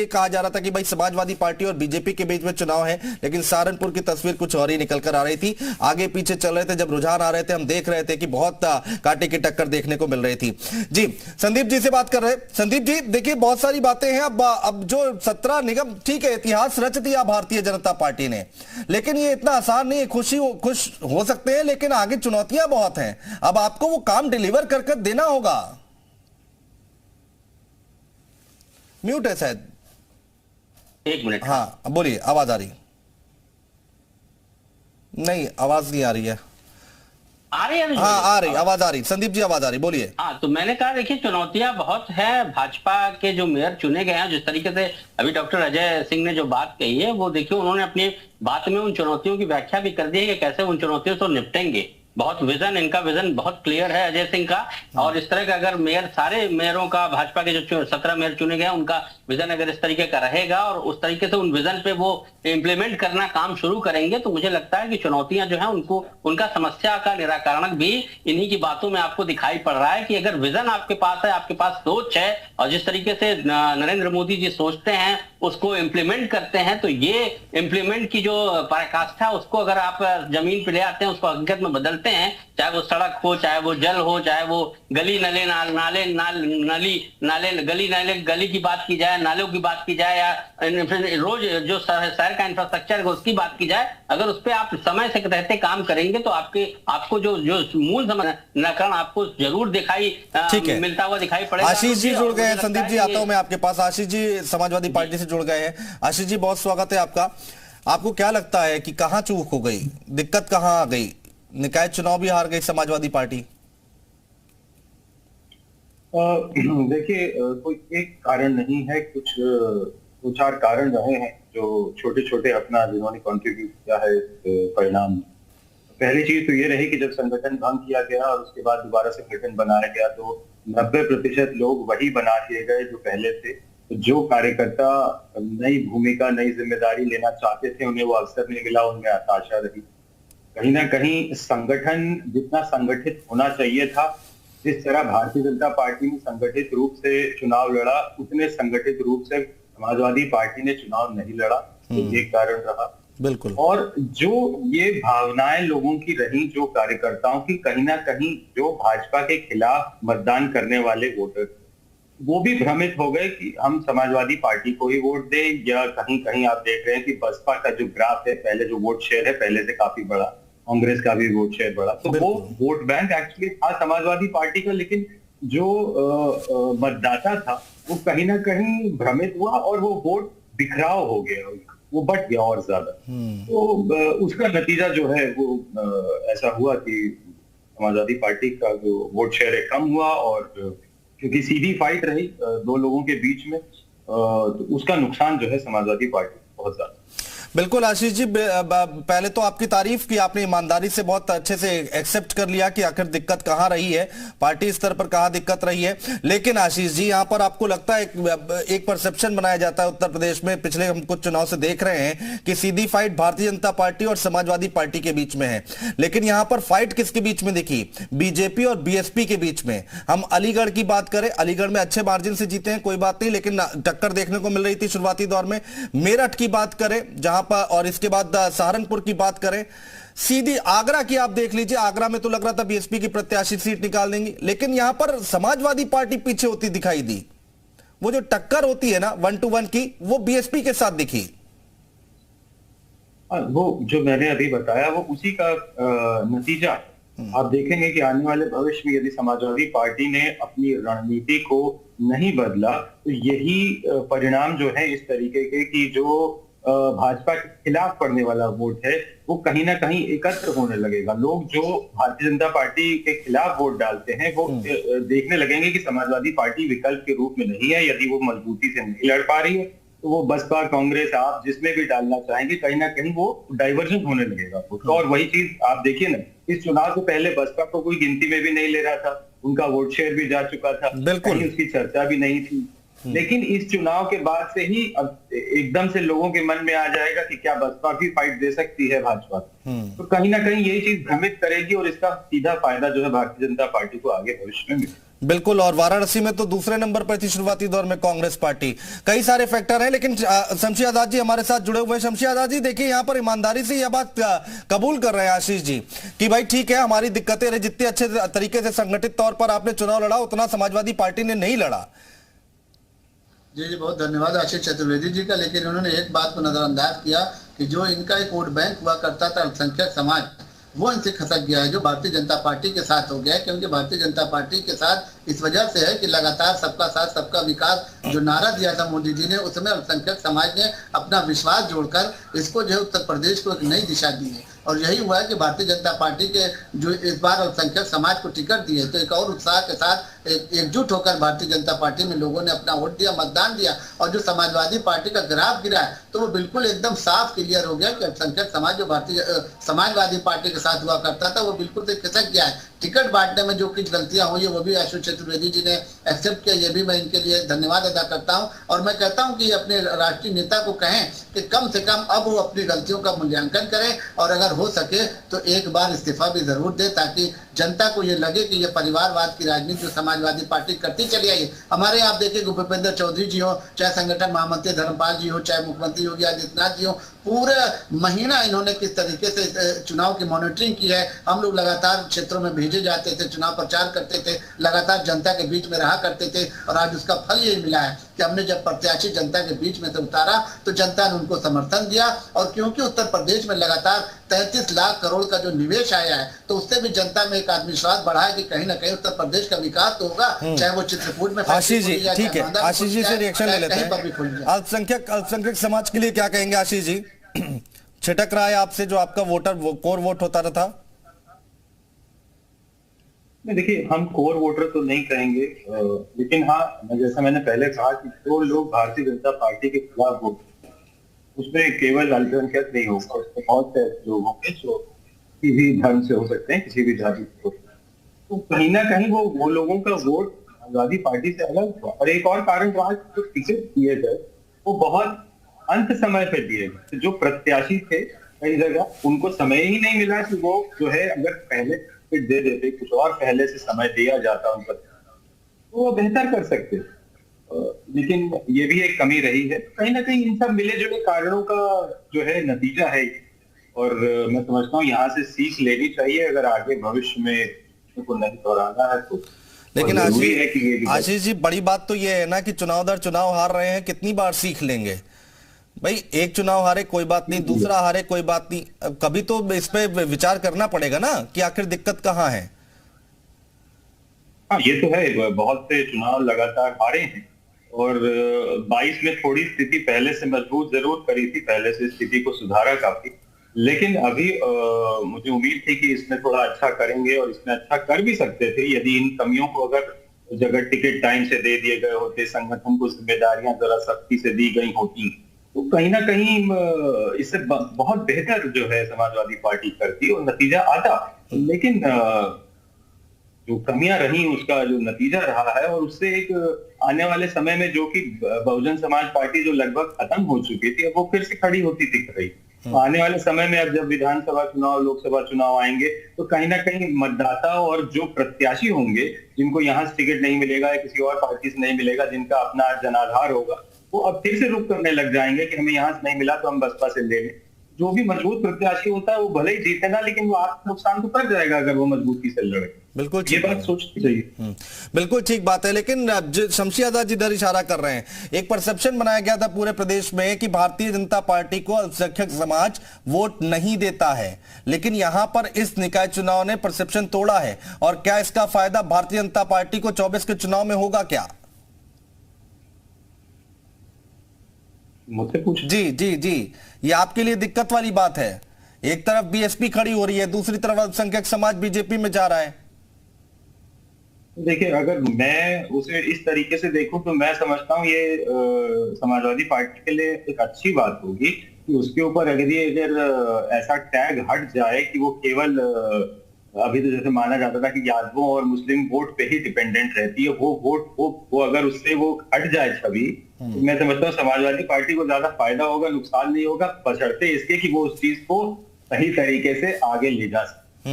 कहा जा रहा था कि भाई समाजवादी पार्टी और बीजेपी के बीच में चुनाव है, लेकिन सहारनपुर की तस्वीर कुछ और ही निकल कर आ रही थी। आगे पीछे चल रहे थे, जब रुझान आ रहे थे हम देख रहे थे कि बहुत कांटे की टक्कर देखने को मिल रही थी। जी संदीप जी से बात कर रहे हैं। संदीप जी देखिए, बहुत सारी बातें हैं। अब जो 17 निगम, ठीक है इतिहास रच दिया भारतीय जनता पार्टी ने, लेकिन ये इतना आसान नहीं है। खुश हो सकते हैं, लेकिन आगे चुनौतियां बहुत हैं। अब आपको वो काम डिलीवर कर देना होगा। म्यूट है शायद। एक मिनट। हाँ बोलिए, आवाज आ रही? नहीं, आवाज नहीं आ रही है। आ रही है? हाँ आ रही, आवाज आ रही। संदीप जी आवाज आ रही, बोलिए। हाँ, तो मैंने कहा देखिए चुनौतियां बहुत है। भाजपा के जो मेयर चुने गए हैं, जिस तरीके से अभी डॉक्टर अजय सिंह ने जो बात कही है, वो देखिए उन्होंने अपनी बात में उन चुनौतियों की व्याख्या भी कर दी है कि कैसे उन चुनौतियों से निपटेंगे। बहुत विजन, इनका विजन बहुत क्लियर है अजय सिंह का। और इस तरह का अगर मेयर, सारे मेयरों का, भाजपा के जो 17 मेयर चुने गए उनका विजन अगर इस तरीके का रहेगा और उस तरीके से उन विजन पे वो इंप्लीमेंट करना काम शुरू करेंगे, तो मुझे लगता है कि चुनौतियां जो है उनको, उनका समस्या का निराकरण भी इन्हीं की बातों में आपको दिखाई पड़ रहा है कि अगर विजन आपके पास है, आपके पास सोच है और जिस तरीके से नरेंद्र मोदी जी सोचते हैं उसको इम्प्लीमेंट करते हैं, तो ये इम्प्लीमेंट की जो पराकाष्ठा उसको अगर आप जमीन पे ले आते हैं, उसको हकीकत में बदलते हैं, चाहे वो सड़क हो, चाहे वो जल हो, चाहे वो गली नले नाले गली की बात की जाए, नालों की बात की जाए, या रोज जो शहर का इंफ्रास्ट्रक्चर है उसकी बात की जाए, अगर उस पर आप समय से रहते काम करेंगे तो आपको जो मूल निराकरण आपको जरूर मिलता हुआ दिखाई पड़ेगा। आशीष जी जुड़ गए हैं। संदीप जी आता हूं मैं आपके पास। आशीष जी समाजवादी पार्टी से जुड़ गए हैं। आशीष जी बहुत स्वागत है आपका। आपको क्या लगता है कि कहां चूक हो गई, दिक्कत कहां आ गई? निकाय चुनाव भी हार गई समाजवादी पार्टी। देखिए, कोई एक कारण नहीं है, कुछ दो चार कारण रहे हैं जो छोटे छोटे अपना जिन्होंने कंट्रीब्यूट किया है परिणाम। पहली चीज तो ये रही कि जब संगठन भंग किया गया और उसके बाद दोबारा संगठन बनाया गया, तो 90% लोग वही बना दिए गए जो पहले थे। तो जो कार्यकर्ता नई भूमिका, नई जिम्मेदारी लेना चाहते थे, उन्हें वो अवसर नहीं मिला, उनमें हताशा रही। कहीं ना कहीं संगठन जितना संगठित होना चाहिए था, जिस तरह भारतीय जनता पार्टी ने संगठित रूप से चुनाव लड़ा, उतने संगठित रूप से समाजवादी पार्टी ने चुनाव नहीं लड़ा। तो ये कारण रहा। बिल्कुल। और जो ये भावनाएं लोगों की रही, जो कार्यकर्ताओं की, कहीं ना कहीं जो भाजपा के खिलाफ मतदान करने वाले वोटर, वो भी भ्रमित हो गए कि हम समाजवादी पार्टी को ही वोट दें, या कहीं कहीं आप देख रहे हैं कि बसपा का जो ग्राफ है, पहले जो वोट शेयर है पहले से काफी बड़ा, कांग्रेस का भी वोट शेयर बढ़ा, तो वो वोट बैंक एक्चुअली था समाजवादी पार्टी का। लेकिन जो मतदाता था वो कहीं ना कहीं भ्रमित हुआ और वो वोट बिखराव हो गया, वो बढ़ गया और ज्यादा। तो उसका नतीजा जो है वो ऐसा हुआ कि समाजवादी पार्टी का जो वोट शेयर है कम हुआ, और क्योंकि सीधी फाइट रही दो लोगों के बीच में, तो उसका नुकसान जो है समाजवादी पार्टी बहुत ज्यादा। बिल्कुल आशीष जी, पहले तो आपकी तारीफ की, आपने ईमानदारी से बहुत अच्छे से एक्सेप्ट कर लिया कि आखिर दिक्कत कहां रही है, पार्टी स्तर पर कहां दिक्कत रही है। लेकिन आशीष जी यहां पर आपको लगता है एक परसेप्शन बनाया जाता है उत्तर प्रदेश में, पिछले हम कुछ चुनाव से देख रहे हैं कि सीधी फाइट भारतीय जनता पार्टी और समाजवादी पार्टी के बीच में है, लेकिन यहां पर फाइट किसके बीच में दिखी? बीजेपी और बीएसपी के बीच में। हम अलीगढ़ की बात करें, अलीगढ़ में अच्छे मार्जिन से जीते हैं, कोई बात नहीं, लेकिन टक्कर देखने को मिल रही थी शुरुआती दौर में। मेरठ की बात करें जहां पर, और इसके बाद सहारनपुर की बात करें, सीधी आगरा की आप देख लीजिए, आगरा में तो लग रहा था बीएसपी की प्रत्याशी सीट निकाल देंगी, लेकिन यहां पर समाजवादी पार्टी पीछे होती दिखाई दी। वो जो टक्कर होती है ना 1 to 1 की, वो बीएसपी के साथ दिखी। वो जो मैंने अभी बताया वो उसी का नतीजा। आप देखेंगे कि आने वाले भविष्य में यदि समाजवादी पार्टी ने अपनी रणनीति को नहीं बदला, तो यही परिणाम जो है इस तरीके के कि जो भाजपा के खिलाफ पड़ने वाला वोट है वो कहीं ना कहीं एकत्र होने लगेगा। लोग जो भारतीय जनता पार्टी के खिलाफ वोट डालते हैं वो देखने लगेंगे कि समाजवादी पार्टी विकल्प के रूप में नहीं है। यदि वो मजबूती से नहीं लड़ पा रही है तो वो बसपा, कांग्रेस, आप जिसमें भी डालना चाहेंगे, कहीं ना कहीं वो डाइवर्जन होने लगेगा। और वही चीज आप देखिए ना, इस चुनाव से पहले बसपा को कोई गिनती में भी नहीं ले रहा था, उनका वोट शेयर भी जा चुका था, कहीं उसकी चर्चा भी नहीं थी। लेकिन इस चुनाव के बाद से ही अब एकदम से लोगों के मन में आ जाएगा कि क्या बसपा भी फाइट दे सकती है भाजपा को। तो कहीं ना कहीं यही चीज भ्रमित करेगी और इसका सीधा फायदा जो है भारतीय जनता पार्टी को आगे भविष्य में मिलेगा। बिल्कुल। और वाराणसी में तो दूसरे नंबर पर थी शुरुआती दौर में कांग्रेस पार्टी। कई सारे फैक्टर हैं, लेकिन शमशी आजाद जी हमारे साथ जुड़े हुए हैं। शमशी आजाद जी, देखिए यहाँ पर ईमानदारी से यह बात कबूल कर रहे हैं आशीष जी कि भाई ठीक है, हमारी दिक्कतें रही, जितने अच्छे तरीके से संगठित तौर पर आपने चुनाव लड़ा उतना समाजवादी पार्टी ने नहीं लड़ा। जी जी, बहुत धन्यवाद आशीष चतुर्वेदी जी का। लेकिन उन्होंने एक बात को नजरअंदाज किया कि जो इनका एक वोट बैंक हुआ करता था अल्पसंख्यक समाज, वो इनसे खसक गया है, जो भारतीय जनता पार्टी के साथ हो गया है। क्योंकि भारतीय जनता पार्टी के साथ इस वजह से है कि लगातार सबका साथ सबका विकास जो नारा दिया था मोदी जी ने, उसमें अल्पसंख्यक समाज ने अपना विश्वास जोड़कर इसको जो है उत्तर प्रदेश को एक नई दिशा दी है। और यही हुआ है कि भारतीय जनता पार्टी के जो इस बार अल्पसंख्यक समाज को टिकट दी है, तो एक और उत्साह के साथ एकजुट होकर भारतीय जनता पार्टी में लोगों ने अपना वोट दिया, मतदान दिया। और जो समाजवादी पार्टी का ग्राफ गिरा है, तो वो बिल्कुल एकदम साफ क्लियर हो गया कि अल्पसंख्यक समाज जो भारतीय समाजवादी पार्टी के साथ हुआ करता था, वो बिल्कुल से खिसक गया है। टिकट बांटने में जो कुछ गलतियां हुई है वो भी आशीष चतुर्वेदी जी ने एक्सेप्ट किया, ये भी मैं इनके लिए धन्यवाद अदा करता हूं। और मैं कहता हूं कि अपने राष्ट्रीय नेता को कहें कि कम से कम अब वो अपनी गलतियों का मूल्यांकन करें और अगर हो सके तो एक बार इस्तीफा भी जरूर दे, ताकि जनता को ये लगे कि ये परिवारवाद की राजनीति जो समाजवादी पार्टी करती चली आई है। हमारे यहाँ आप देखिए, भूपेंद्र चौधरी जी हो, चाहे संगठन महामंत्री धर्मपाल जी हो, चाहे मुख्यमंत्री योगी आदित्यनाथ जी हो, पूरे महीना इन्होंने किस तरीके से चुनाव की मॉनिटरिंग की है। हम लोग लगातार क्षेत्रों में भेजे जाते थे, चुनाव प्रचार करते थे, लगातार जनता के बीच में रहा करते थे। और आज उसका फल यही मिला है कि हमने जब प्रत्याशी जनता के बीच में से उतारा तो जनता ने उनको समर्थन दिया। और क्योंकि उत्तर प्रदेश में लगातार 33 लाख करोड़ का जो निवेश आया है, तो उससे भी जनता में एक आत्मविश्वास बढ़ा है कि कहीं ना कहीं उत्तर प्रदेश का विकास तो होगा, चाहे वो चित्रकूट में। आशीष जी ठीक है, आशीष जी से रिएक्शन ले लेते हैं। अल्पसंख्यक समाज के लिए क्या कहेंगे आशीष जी? छिटक रहा है आपसे जो आपका कोर वोट होता था। देखिए, हम कोर वोटर तो नहीं कहेंगे, लेकिन हाँ, जैसा मैंने पहले कहा कि जो लोग भारतीय जनता पार्टी के खिलाफ वोट, उसमें केवल अल्पसंख्यक नहीं होगा, उसमें बहुत से लोग होंगे जो किसी भी धर्म से हो सकते हैं, किसी भी जाति से हो सकते हैं। तो कहीं ना कहीं वो लोगों का वोट समाजवादी पार्टी से अलग हुआ। और एक और कारण रहा, जो टिकट दिए गए वो बहुत अंत समय पे दिए गए। जो प्रत्याशी थे कई जगह उनको समय ही नहीं मिला कि वो जो है, अगर पहले टिकट दे देते, कुछ और पहले से समय दिया जाता उन पर, तो वो बेहतर कर सकते। लेकिन ये भी एक कमी रही है। कहीं ना कहीं इन सब मिले जुले कारणों का जो है नतीजा है। और मैं समझता हूँ यहाँ से सीख लेनी चाहिए अगर आगे भविष्य में उनको नहीं दोहराना है तो। लेकिन आशीष जी, बड़ी बात तो ये है ना कि चुनाव दर चुनाव हार रहे हैं, कितनी बार सीख लेंगे भाई? एक चुनाव हारे कोई बात नहीं, दूसरा हारे कोई बात नहीं, कभी तो इस पे विचार करना पड़ेगा ना कि आखिर दिक्कत कहाँ है। हाँ, ये तो है, बहुत से चुनाव लगातार हारे हैं और 22 में थोड़ी स्थिति पहले से मजबूत जरूर करी थी, पहले से स्थिति को सुधारा काफी। लेकिन अभी मुझे उम्मीद थी कि इसमें थोड़ा अच्छा करेंगे और इसमें अच्छा कर भी सकते थे यदि इन कमियों को अगर टिकट टाइम से दे दिए गए होते, संगठन को जिम्मेदारियां जरा सख्ती से दी गई होती, तो कहीं ना कहीं इससे बहुत बेहतर जो है समाजवादी पार्टी करती और नतीजा आता। लेकिन जो कमियां रही उसका जो नतीजा रहा है, और उससे एक आने वाले समय में जो कि बहुजन समाज पार्टी जो लगभग खत्म हो चुकी थी, अब वो फिर से खड़ी होती दिख रही। तो आने वाले समय में अब जब विधानसभा चुनाव, लोकसभा चुनाव आएंगे, तो कहीं ना कहीं मतदाता और जो प्रत्याशी होंगे जिनको यहाँ से टिकट नहीं मिलेगा या किसी और पार्टी से नहीं मिलेगा, जिनका अपना जनाधार होगा, वो अब फिर से रुख करने लग जाएंगे कि हमें यहाँ से नहीं मिला तो हम बसपा से ले लें। जो भी मजबूत प्रत्याशी होता है वो भले ही जीतेगा, लेकिन वो आत्म नुकसान तो कर जाएगा अगर वो मजबूती से लड़े। बिल्कुल ये बात सोचनी चाहिए। बिल्कुल ठीक बात है। लेकिन शमशी आजाद जिधर इशारा कर रहे हैं, एक परसेप्शन बनाया गया था पूरे प्रदेश में कि भारतीय जनता पार्टी को अल्पसंख्यक समाज वोट नहीं देता है, लेकिन यहां पर इस निकाय चुनाव ने परसेप्शन तोड़ा है। और क्या इसका फायदा भारतीय जनता पार्टी को 24 के चुनाव में होगा क्या? मुझसे पूछ। जी जी जी, ये आपके लिए दिक्कत वाली बात है। एक तरफ बीएसपी खड़ी हो रही है, दूसरी तरफ अल्पसंख्यक समाज बीजेपी में जा रहा है। देखिए, अगर मैं उसे इस तरीके से देखूं तो मैं समझता हूं ये समाजवादी पार्टी के लिए एक अच्छी बात होगी कि उसके ऊपर अगर ऐसा टैग हट जाए कि वो केवल अभी तो जैसे माना जाता था कि यादवों और मुस्लिम वोट पे ही डिपेंडेंट रहती है, वो वोट वो अगर उससे वो हट जाए छवि, तो मैं समझता हूँ समाजवादी पार्टी को ज्यादा फायदा होगा, नुकसान नहीं होगा, बशर्ते इसके कि वो उस चीज को सही तरीके से आगे ले जा सके।